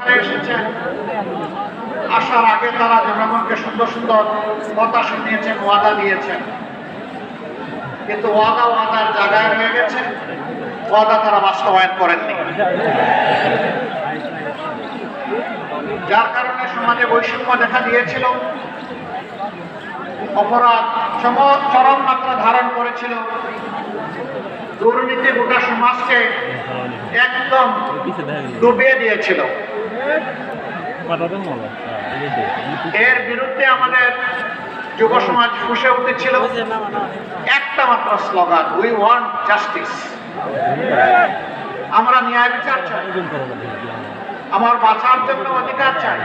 ক্ষমতায় এসেছেন, আসার আগে তারা জনগণকে সুন্দর সুন্দর কথা শুনিয়েছেন, ওয়াদা দিয়েছেন, কিন্তু ওয়াদার জায়গায় রয়ে গেছে, ওয়াদা তারা বাস্তবায়ন করেননি। যার কারণে সমাজে বৈষম্য দেখা দিয়েছিল, অপরাধ চরম মাত্রা ধারণ করেছিল, দুর্নীতি গোটা সমাজকে একদম ডুবিয়ে দিয়েছিল। এর বিরুদ্ধে আমাদের যুব সমাজ ফুঁসে উঠেছিল একটা মাত্র স্লোগান, উই ওয়ান্ট জাস্টিস। আমরা ন্যায় বিচার চাই, আমার বাঁচার জন্য অধিকার চাই,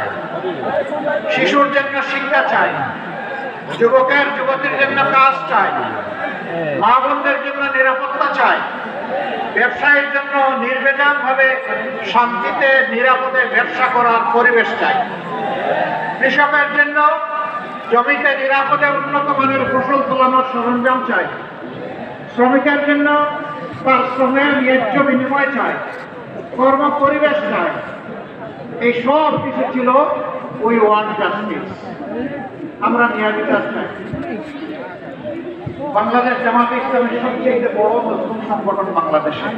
শিশুর জন্য শিক্ষা চাই, যুবকের যুবতীর জন্য কাজ চাই, মা বোনদের জন্য নিরাপত্তা চাই, ব্যবসায়ীর জন্য নির্বিঘ্ন ভাবে শান্তিতে নিরাপদে ব্যবসা করার পরিবেশ চাই, কৃষকের জন্য জমিতে নিরাপদে উন্নত মানের ফসল ফলানোর সরঞ্জাম চাই, শ্রমিকের জন্য তার শ্রমের ন্যায্য বিনিময় চাই, কর্ম পরিবেশ চাই। এই সব কিছু ছিল উই ওয়ান্ট জাস্টিস। আমরা ন্যায় বিচার চাই। বাংলাদেশ জামাতে ইসলামের সবচেয়ে বড় মুসলিম সংগঠন বাংলাদেশে।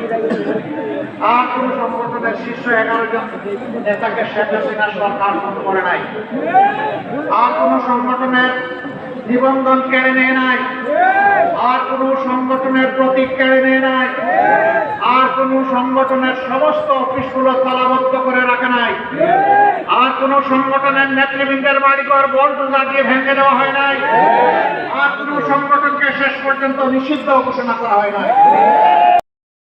আর কোন সংগঠনের শীর্ষ 11 জন নেতাকে শেখ হাসিনা সরকার ফোন করে নাই, আর কোন সংগঠনের নিবন্ধন কেড়ে নেয় নাই, আর কোন সংগঠনের প্রতীক কেড়ে নেয় নাই, আর কোন সংগঠনের সমস্ত অফিসগুলো তালাবদ্ধ করে রাখে নাই, আর কোন সংগঠনের নেতৃবৃন্দের বাড়িঘর বলডোজার দিয়ে ভেঙে দেওয়া হয় নাই, আর কোন সংগঠনকে শেষ পর্যন্ত নিষিদ্ধ ঘোষণা করা হয় নাই।